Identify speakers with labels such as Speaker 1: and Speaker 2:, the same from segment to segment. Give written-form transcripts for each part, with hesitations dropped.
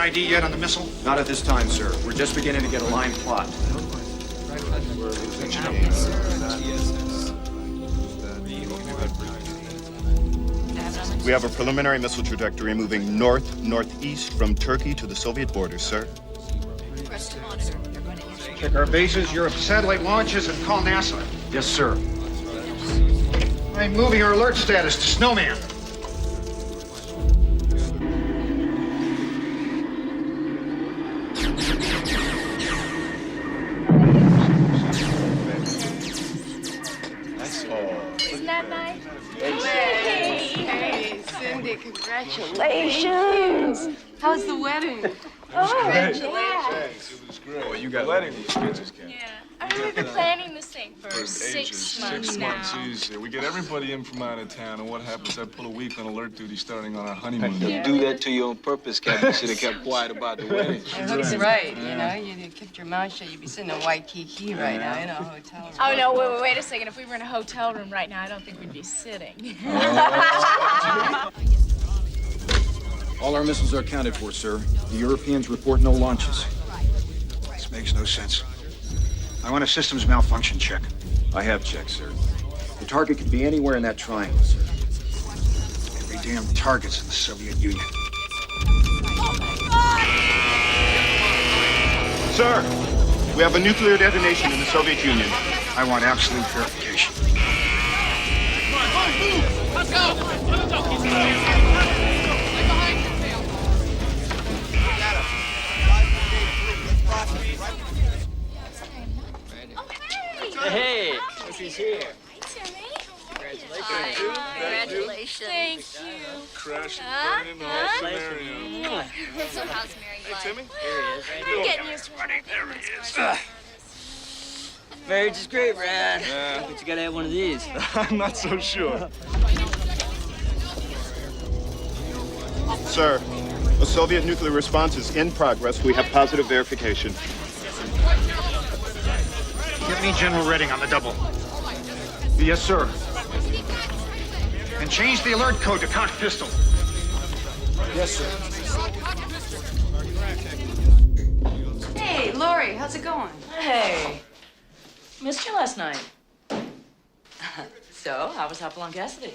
Speaker 1: ID yet on the missile?
Speaker 2: Not at this time, sir. We're just beginning to get a line plot.
Speaker 3: We have a preliminary missile trajectory moving north-northeast from Turkey to the Soviet border, sir.
Speaker 4: Press to monitor. They're going to answer.
Speaker 1: Check our bases, Europe satellite launches, and call NASA.
Speaker 2: Yes, sir.
Speaker 1: I'm moving our alert status to Snowman.
Speaker 4: Isn't that nice?
Speaker 5: Hey, Cindy, congratulations. How's the wedding?
Speaker 4: Oh,
Speaker 5: Congratulations.
Speaker 6: It was great. Well, you got wedding these pictures, Ken.
Speaker 4: yeah. I mean, we've been planning this thing for
Speaker 6: For
Speaker 4: 6
Speaker 6: ages,
Speaker 4: months
Speaker 6: 6
Speaker 4: now.
Speaker 6: months. Geez, we get everybody in from out of town, and what happens? I pull a week on alert duty starting on our honeymoon.
Speaker 7: You do that to you on purpose, Captain. You should have kept quiet about the wedding.
Speaker 5: Hook's right. You know, you'd kept your mouth shut. You'd be sitting in Waikiki right now in a hotel room.
Speaker 4: Oh, no, wait a second. If we were in a hotel room right now, I don't think we'd be sitting.
Speaker 2: All our missiles are accounted for, sir. The Europeans report no launches.
Speaker 1: This makes no sense. I want a systems malfunction check.
Speaker 2: I have checked, sir. The target could be anywhere in that triangle, sir.
Speaker 1: Every damn target's in the Soviet Union.
Speaker 3: Sir, we have a nuclear detonation in the Soviet Union.
Speaker 1: I want absolute verification.
Speaker 8: Let's go!
Speaker 4: Hey!
Speaker 7: Look who's here.
Speaker 4: Timmy.
Speaker 5: Congratulations.
Speaker 4: Thank you.
Speaker 6: Crash
Speaker 4: Huh?
Speaker 6: and burn in the whole scenario.
Speaker 4: So how's Mary like?
Speaker 6: Timmy?
Speaker 4: I'm getting used to running. There he is.
Speaker 7: Marriage is great, Brad.
Speaker 6: Yeah.
Speaker 7: But you gotta have one of these.
Speaker 6: I'm not so sure.
Speaker 3: Sir, a Soviet nuclear response is in progress. We have positive verification.
Speaker 1: Get me General Redding on the double.
Speaker 2: Yes, sir.
Speaker 1: And change the alert code to count pistol.
Speaker 2: Yes, sir.
Speaker 5: Hey, Lori, how's it going?
Speaker 9: Hey, missed you last night. So, how was Hopalong Cassidy?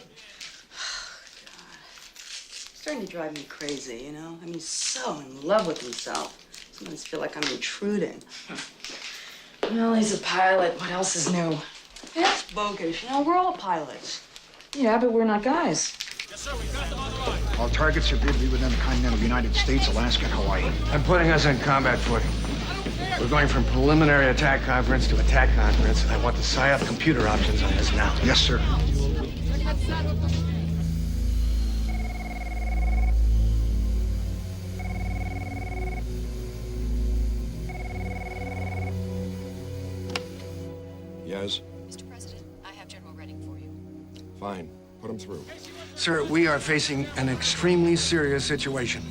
Speaker 5: Starting to drive me crazy, you know? I mean, he's so in love with himself. Sometimes I feel like I'm intruding.
Speaker 9: Well, he's a pilot. What else is new?
Speaker 5: That's bogus. You know, we're all pilots.
Speaker 9: Yeah, but we're not guys.
Speaker 1: All targets appear to be within the continental United States, Alaska, and Hawaii.
Speaker 10: I'm putting us on combat footing. We're going from preliminary attack conference to attack conference. I want the PSYOP computer options on this now.
Speaker 1: Yes, sir.
Speaker 11: Yes?
Speaker 4: Mr. President, I have General Redding for you.
Speaker 11: Fine. Put him through.
Speaker 10: Sir, we are facing an extremely serious situation.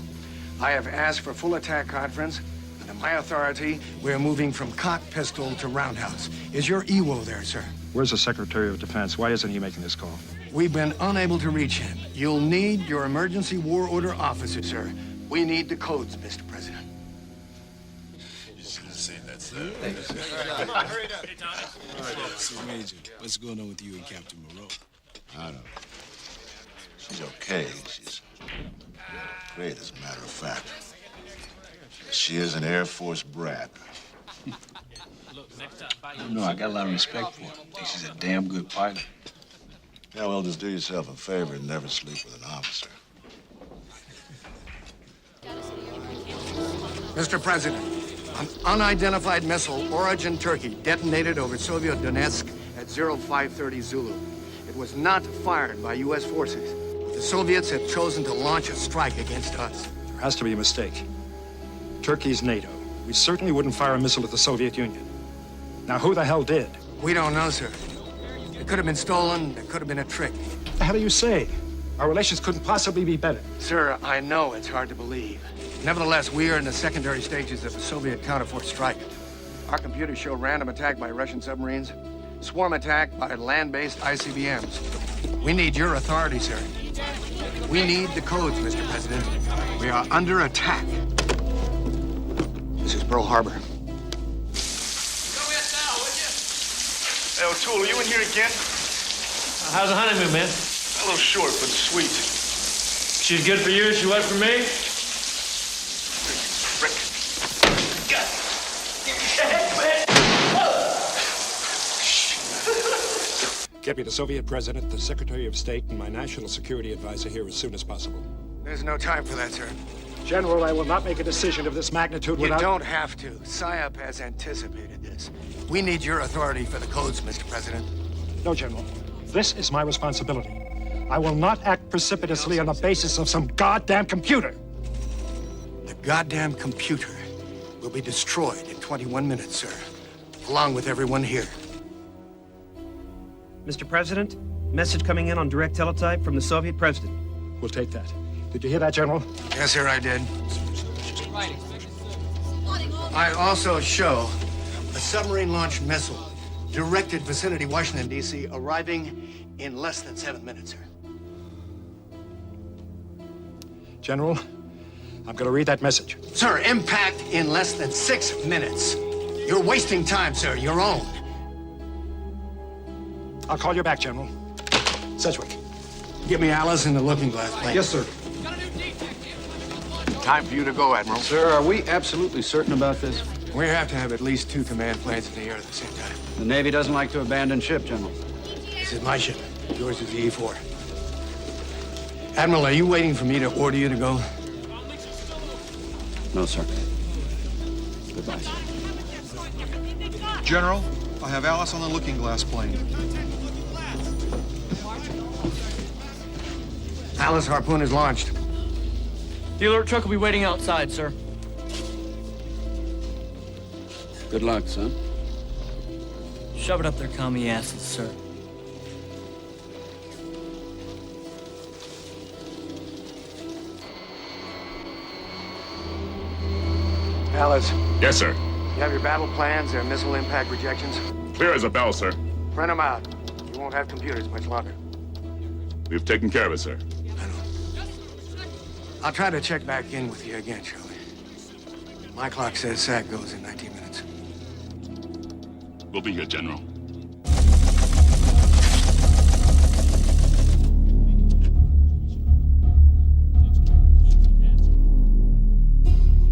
Speaker 10: I have asked for full attack conference, and in my authority, we are moving from cock pistol to roundhouse. Is your EWO there, sir?
Speaker 11: Where's the Secretary of Defense? Why isn't he making this call?
Speaker 10: We've been unable to reach him. You'll need your emergency war order officer, sir. We need the codes, Mr. President.
Speaker 11: You should have seen that, sir.
Speaker 12: So, Major, what's going on with you and Captain Moreau?
Speaker 13: I don't know. She's okay. She's great, as a matter of fact. She is an Air Force brat.
Speaker 12: No, I got a lot of respect for her. I think she's a damn good pilot.
Speaker 13: Yeah, well, just do yourself a favor and never sleep with an officer.
Speaker 10: Mr. President, an unidentified missile, origin Turkey, detonated over Soviet Donetsk at 0530 Zulu. It was not fired by U.S. forces. The Soviets have chosen to launch a strike against us.
Speaker 11: There has to be a mistake. Turkey's NATO. We certainly wouldn't fire a missile at the Soviet Union. Now, who the hell did?
Speaker 10: We don't know, sir. It could have been stolen. It could have been a trick.
Speaker 11: What the hell do you say? Our relations couldn't possibly be better.
Speaker 10: Sir, I know it's hard to believe. Nevertheless, we are in the secondary stages of a Soviet counterforce strike. Our computers show random attack by Russian submarines, swarm attack by land-based ICBMs. We need your authority, sir. We need the codes, Mr. President. We are under attack. This is Pearl Harbor.
Speaker 6: Hey, O'Toole, are you in here again?
Speaker 8: How's the honeymoon, man?
Speaker 6: A little short, but sweet.
Speaker 8: She's good for you, she was for me?
Speaker 6: Rick.
Speaker 11: Get me the Soviet president, the Secretary of State, and my national security advisor here as soon as possible.
Speaker 10: There's no time for that, sir.
Speaker 11: General, I will not make a decision of this magnitude without...
Speaker 10: You don't have to. PSYOP has anticipated this. We need your authority for the codes, Mr. President.
Speaker 11: No, General. This is my responsibility. I will not act precipitously on the basis of some goddamn computer.
Speaker 10: The goddamn computer will be destroyed in 21 minutes, sir, along with everyone here.
Speaker 14: Mr. President, message coming in on direct teletype from the Soviet president.
Speaker 11: We'll take that. Did you hear that, General?
Speaker 10: Yes, sir, I did. I also show a submarine-launched missile directed vicinity Washington, D.C., arriving in less than 7 minutes, sir.
Speaker 11: General, I'm going to read that message.
Speaker 10: Sir, impact in less than 6 minutes. You're wasting time, sir, your own.
Speaker 11: I'll call you back, General. Sedgwick.
Speaker 10: Get me Alice in the looking glass plane.
Speaker 2: Yes, sir.
Speaker 10: Time for you to go, Admiral.
Speaker 2: Sir, are we absolutely certain about this?
Speaker 10: We have to have at least 2 command planes in the air at the same time.
Speaker 2: The Navy doesn't like to abandon ship, General.
Speaker 10: This is my ship. Yours is the E-4. Admiral, are you waiting for me to order you to go?
Speaker 2: No, sir. Goodbye.
Speaker 15: General, I have Alice on the looking glass plane.
Speaker 10: Alice, harpoon is launched.
Speaker 8: The alert truck will be waiting outside, sir.
Speaker 2: Good luck, son.
Speaker 8: Shove it up their commie asses, sir.
Speaker 10: Alice.
Speaker 16: Yes, sir.
Speaker 10: You have your battle plans and missile impact projections?
Speaker 16: Clear as a bell, sir.
Speaker 10: Print them out. You won't have computers much longer.
Speaker 16: We've taken care of it, sir.
Speaker 10: I'll try to check back in with you again, Charlie. My clock says SAC goes in 19 minutes.
Speaker 16: We'll be here, General.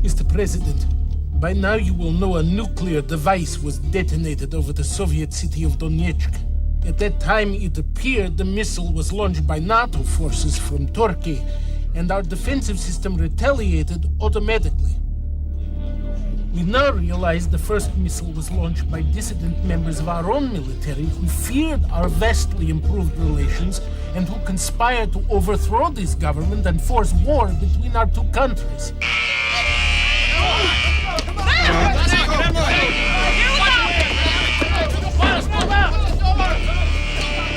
Speaker 17: Mr. President, by now you will know a nuclear device was detonated over the Soviet city of Donetsk. At that time, it appeared the missile was launched by NATO forces from Turkey, and our defensive system retaliated automatically. We now realize the first missile was launched by dissident members of our own military who feared our vastly improved relations and who conspired to overthrow this government and force war between our two countries.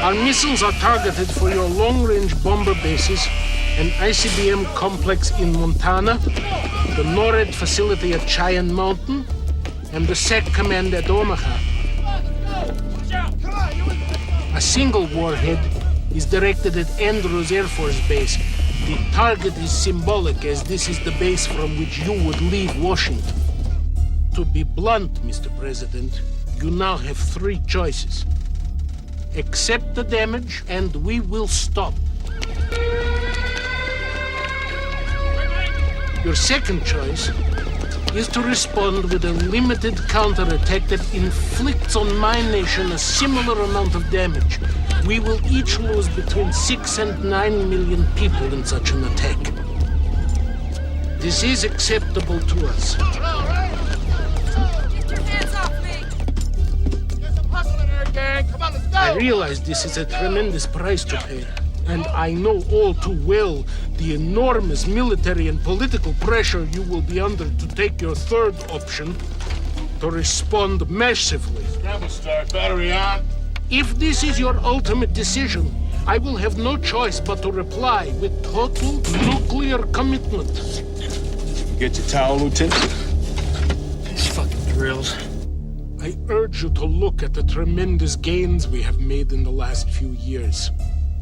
Speaker 17: Our missiles are targeted for your long-range bomber bases, an ICBM complex in Montana, the NORAD facility at Cheyenne Mountain, and the SEC command at Omaha. A single warhead is directed at Andrews Air Force Base. The target is symbolic, as this is the base from which you would leave Washington. To be blunt, Mr. President, you now have 3 choices. Accept the damage, and we will stop. Your second choice is to respond with a limited counterattack that inflicts on my nation a similar amount of damage. We will each lose between 6 and 9 million people in such an attack. This is acceptable to us.
Speaker 18: Get your hands off me! There's some hustle in there, gang. Come on, let's go!
Speaker 17: I realize this is a tremendous price to pay. And I know all too well the enormous military and political pressure you will be under to take your third option, to respond massively.
Speaker 18: Scramble start, battery on.
Speaker 17: If this is your ultimate decision, I will have no choice but to reply with total nuclear commitment.
Speaker 12: Get your towel, Lieutenant.
Speaker 17: These fucking drills. I urge you to look at the tremendous gains we have made in the last few years.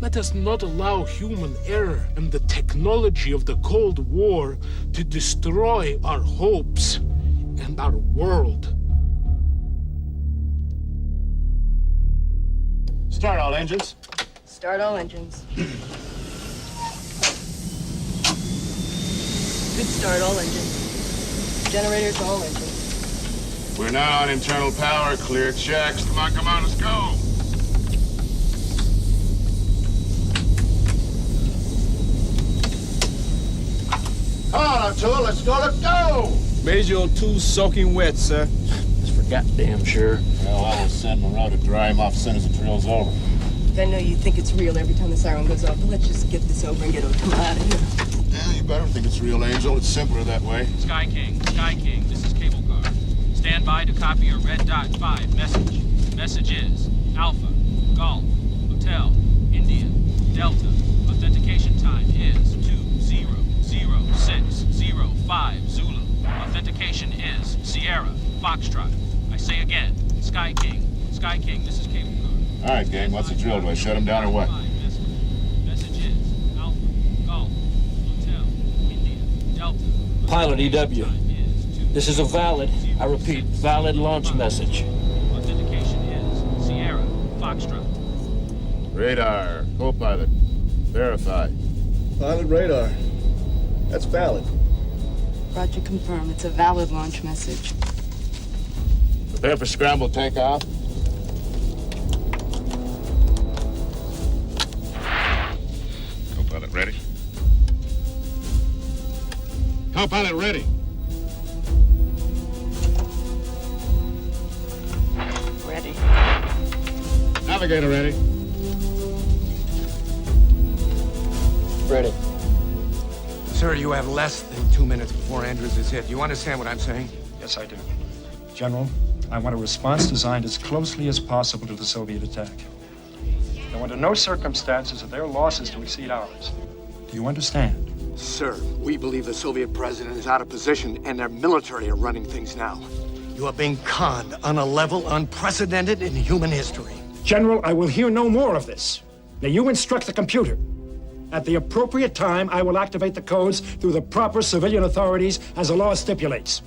Speaker 17: Let us not allow human error and the technology of the Cold War to destroy our hopes and our world.
Speaker 3: Start all engines.
Speaker 5: Start all engines. Good start, all engines. Generators, all engines.
Speaker 3: We're now on internal power. Clear checks. Come on, let's go.
Speaker 13: Come on, O'Toole, let's go!
Speaker 7: Major O'Toole's soaking wet, sir.
Speaker 12: Just for goddamn sure.
Speaker 13: Well, I will send Moreau to dry him off as soon as the drill's over.
Speaker 5: I know you think it's real every time the siren goes off, but let's just get this over and get O'Toole out of here.
Speaker 13: Yeah, you better think it's real, Angel. It's simpler that way.
Speaker 19: Sky King, this is Cable Car. Stand by to copy a red dot 5 message. Message is Alpha, Golf, Hotel, India, Delta. Authentication time is 200605 Zulu. Authentication is Sierra, Foxtrot. I say again, Sky King, this is Cable Car.
Speaker 13: All right, gang, what's the drill? Do I shut him down or what?
Speaker 19: Message is Alpha, Golf, Hotel, India, Delta.
Speaker 12: Pilot EW. This is a valid, I repeat, valid launch message.
Speaker 19: Authentication is Sierra, Foxtrot.
Speaker 13: Radar, co-pilot, verified.
Speaker 7: Pilot radar. That's valid.
Speaker 5: Roger, confirm. It's a valid launch message.
Speaker 13: Prepare for scramble takeoff.
Speaker 3: Co-pilot ready?
Speaker 13: Co-pilot ready.
Speaker 5: Ready.
Speaker 13: Navigator ready.
Speaker 12: Ready.
Speaker 10: Sir, you have less than 2 minutes before Andrews is hit. You understand what I'm saying?
Speaker 11: Yes, I do. General, I want a response designed as closely as possible to the Soviet attack. Now, under no circumstances are their losses to exceed ours. Do you understand?
Speaker 10: Sir, we believe the Soviet president is out of position and their military are running things now. You are being conned on a level unprecedented in human history.
Speaker 11: General, I will hear no more of this. Now, you instruct the computer. At the appropriate time, I will activate the codes through the proper civilian authorities as the law stipulates.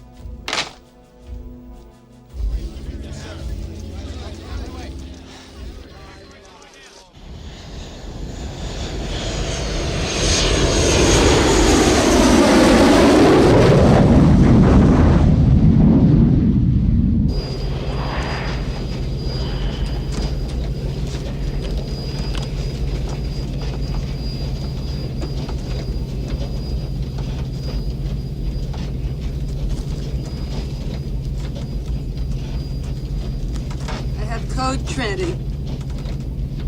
Speaker 5: Code Trinity.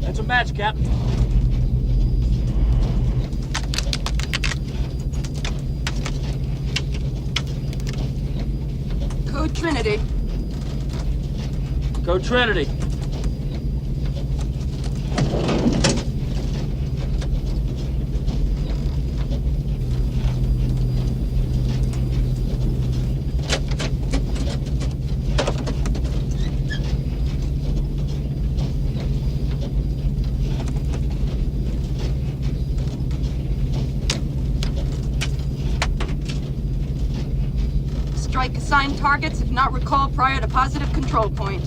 Speaker 12: That's a match, Captain.
Speaker 5: Code Trinity.
Speaker 12: Code Trinity.
Speaker 5: Strike assigned targets if not recalled prior to positive control point.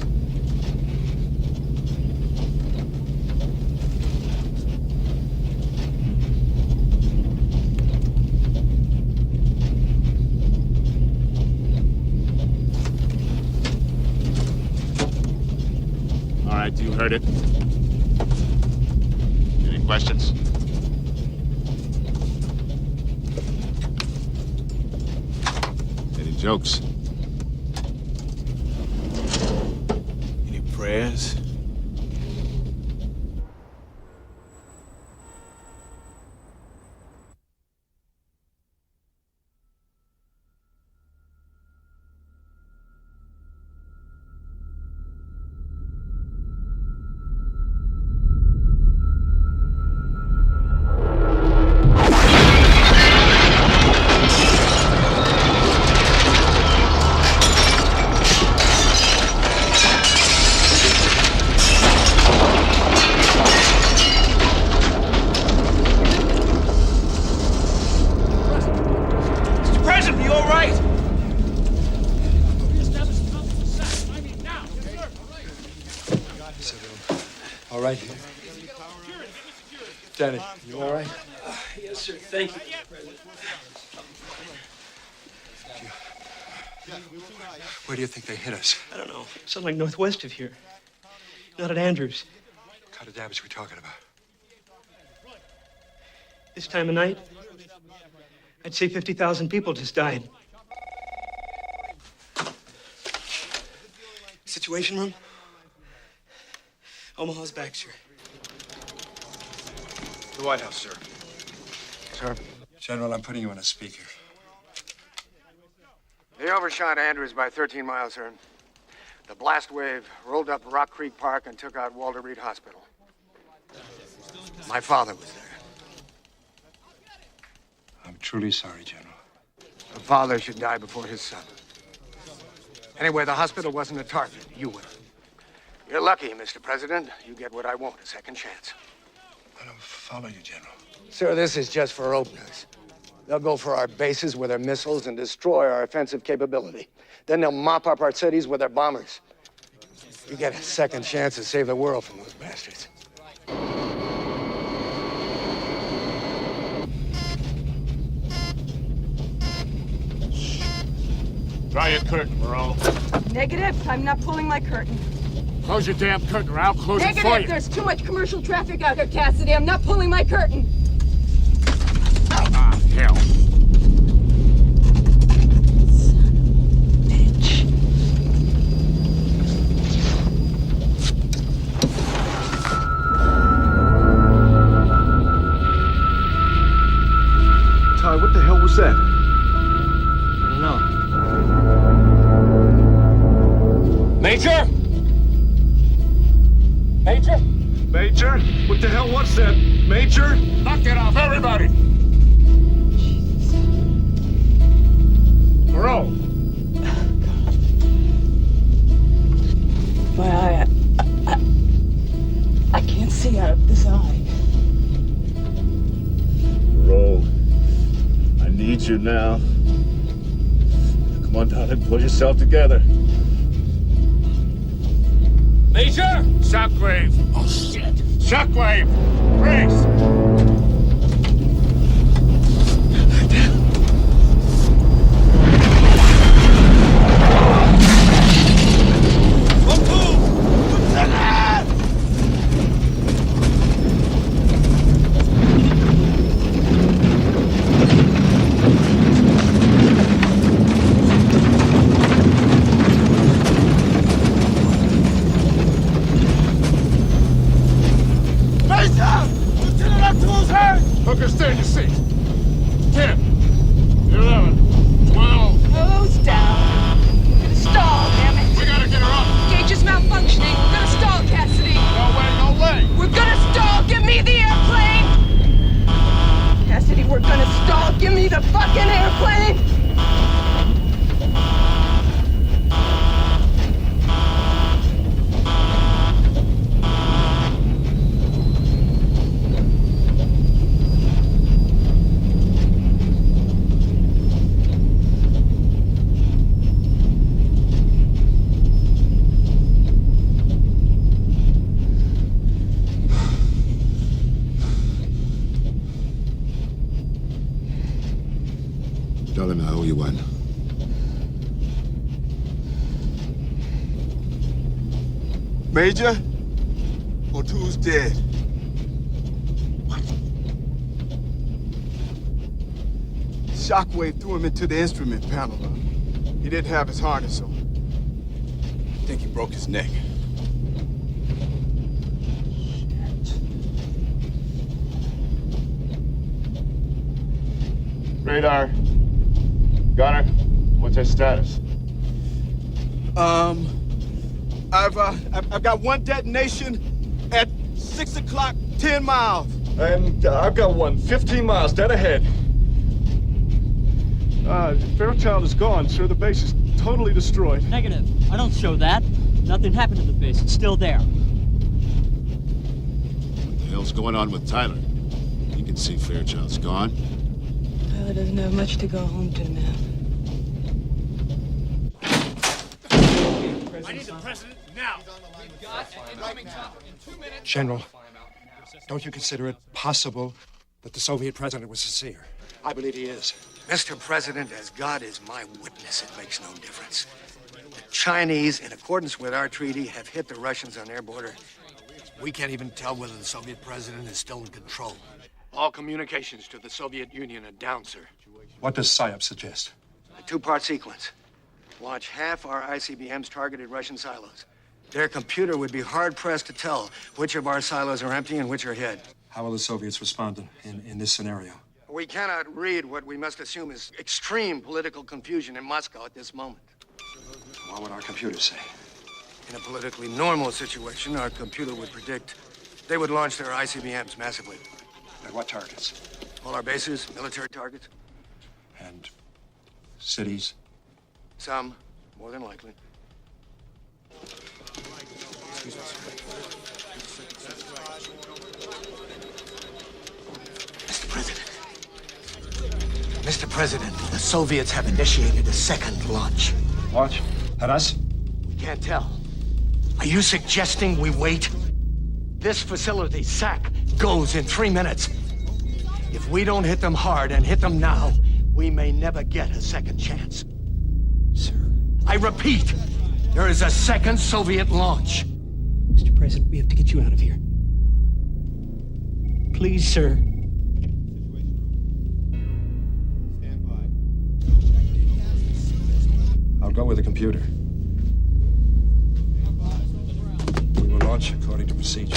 Speaker 3: All right, you heard it. Any questions? Any jokes?
Speaker 7: Any prayers?
Speaker 11: right? Danny, you all right?
Speaker 12: Yes, sir. Thank you, President.
Speaker 11: Where do you think they hit us?
Speaker 14: I don't know. Something like northwest of here. Not at Andrews.
Speaker 11: What kind of damage are we talking about?
Speaker 14: This time of night, I'd say 50,000 people just died. Situation room? Omaha's back, sir.
Speaker 2: The White House, sir.
Speaker 11: Sir? General, I'm putting you on a speaker.
Speaker 10: They overshot Andrews by 13 miles, sir. The blast wave rolled up Rock Creek Park and took out Walter Reed Hospital. My father was there.
Speaker 11: I'm truly sorry, General.
Speaker 10: A father should die before his son. Anyway, the hospital wasn't a target. You were. You're lucky, Mr. President. You get what I want, a second chance.
Speaker 11: I don't follow you, General.
Speaker 10: Sir, this is just for openers. They'll go for our bases with their missiles and destroy our offensive capability. Then they'll mop up our cities with their bombers. You get a second chance to save the world from those bastards.
Speaker 16: Draw your curtain, Moreau.
Speaker 5: Negative. I'm not pulling my curtain.
Speaker 17: Close your damn curtain or I'll close it for
Speaker 5: Negative.
Speaker 17: you.
Speaker 5: There's too much commercial traffic out here, Cassidy. I'm not pulling my curtain.
Speaker 17: Ah, hell.
Speaker 15: Ty, what the hell was that?
Speaker 8: I don't know.
Speaker 12: Major? Major?
Speaker 15: Major? What the hell was that? Major?
Speaker 12: Knock it off, everybody!
Speaker 17: Moreau.
Speaker 5: My eye. I can't see out of this eye.
Speaker 3: Moreau, I need you now. Come on down and pull yourself together.
Speaker 12: Major!
Speaker 17: Shockwave. Oh, shit. Shockwave. Brace.
Speaker 12: Hooker, stay in your seat. 10, 11, 12.
Speaker 5: Hose down. We're gonna stall, damn it.
Speaker 12: We gotta get her up.
Speaker 5: Gauge is malfunctioning. We're gonna stall, Cassidy.
Speaker 12: No way, no way.
Speaker 5: We're gonna stall. Give me the airplane. Cassidy, we're gonna stall. Give me the fucking airplane.
Speaker 13: Tell him I owe you one.
Speaker 15: Major? O'Toole's dead. What? Shockwave threw him into the instrument panel. He didn't have his harness on.
Speaker 2: I think he broke his neck.
Speaker 3: Radar. Gunner, what's our status?
Speaker 15: I've got one detonation at 6 o'clock, 10 miles.
Speaker 6: And I've got one 15 miles dead ahead. Fairchild is gone, sir. The base is totally destroyed.
Speaker 8: Negative. I don't show that. Nothing happened to the base. It's still there.
Speaker 13: What the hell's going on with Tyler? You can see Fairchild's gone.
Speaker 5: Tyler doesn't have much to go home to now.
Speaker 18: I need the president now. We've got an incoming chopper in 2 minutes.
Speaker 11: General, don't you consider it possible that the Soviet president was sincere? I believe he is.
Speaker 10: Mr. President, as God is my witness, it makes no difference. The Chinese, in accordance with our treaty, have hit the Russians on their border. We can't even tell whether the Soviet president is still in control. All communications to the Soviet Union are down, sir.
Speaker 11: What does PSYOP suggest?
Speaker 10: A two-part sequence. Launch half our ICBMs targeted Russian silos. Their computer would be hard-pressed to tell which of our silos are empty and which are hid.
Speaker 11: How will the Soviets respond in this scenario?
Speaker 10: We cannot read what we must assume is extreme political confusion in Moscow at this moment.
Speaker 11: What would our computers say?
Speaker 10: In a politically normal situation, our computer would predict they would launch their ICBMs massively.
Speaker 11: At what targets?
Speaker 10: All our bases, military targets.
Speaker 11: And cities?
Speaker 10: Some, more than likely.
Speaker 11: Excuse me, sir.
Speaker 10: Mr. President, the Soviets have initiated a second launch.
Speaker 11: Launch? At us?
Speaker 10: We can't tell. Are you suggesting we wait? This facility, SAC, goes in 3 minutes. If we don't hit them hard and hit them now, we may never get a second chance.
Speaker 14: Sir.
Speaker 10: I repeat, there is a second Soviet launch.
Speaker 14: Mr. President, we have to get you out of here. Please, sir.
Speaker 11: I'll go with the computer. We will launch according to procedure.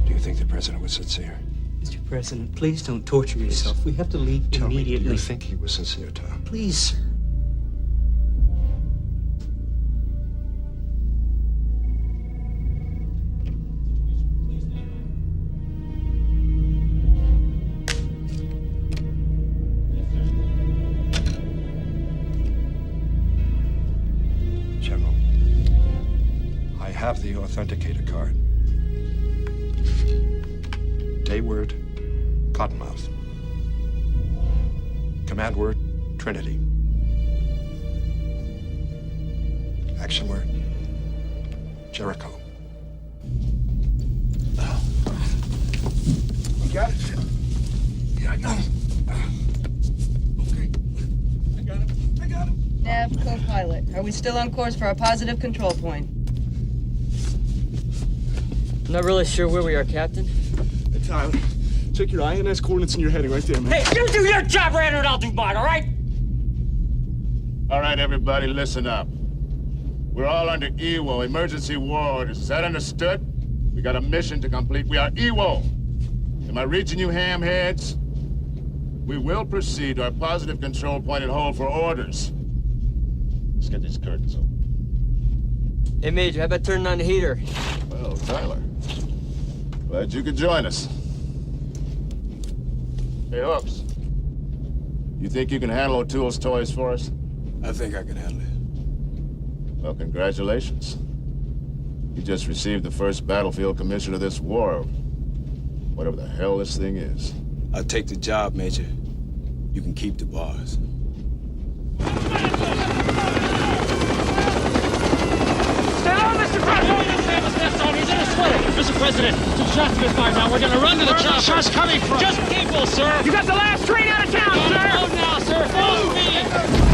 Speaker 11: Do you think the president was sincere?
Speaker 14: Mr. President, please don't torture yourself. We have to leave immediately.
Speaker 11: Tell me, do you think he was sincere, Tom?
Speaker 14: Please, sir.
Speaker 11: General, I have the authenticator card. Day word, Cottonmouth. Command word, Trinity. Action word, Jericho.
Speaker 15: You got it? Yeah, I got him. Okay. I got him.
Speaker 5: Nav, co-pilot. Are we still on course for our positive control point?
Speaker 8: I'm not really sure where we are, Captain.
Speaker 6: Hey, Tyler, check your INS coordinates and your heading right there, man.
Speaker 12: Hey, you do your job, Randy, and I'll do mine, all right?
Speaker 13: All right, everybody, listen up. We're all under EWO, emergency war orders. Is that understood? We got a mission to complete. We are EWO. Am I reaching you, hamheads? We will proceed to our positive control point and hold for orders. Let's get these curtains open.
Speaker 8: Hey, Major, how about turning on the heater?
Speaker 13: Well, Tyler, glad you could join us. Hey, Hooks, you think you can handle O'Toole's toys for us?
Speaker 2: I think I can handle it.
Speaker 13: Well, congratulations. You just received the first battlefield commission of this war. Whatever the hell this thing is.
Speaker 2: I'll take the job, Major. You can keep the bars.
Speaker 12: Stand on, Mr. President! He's in a sweater. Mr. President, 2 shots have been fired now. We're gonna run to the chopper. Where are the shots coming from? Just people, sir. You got the last train out of town, sir! Now, sir. Full speed!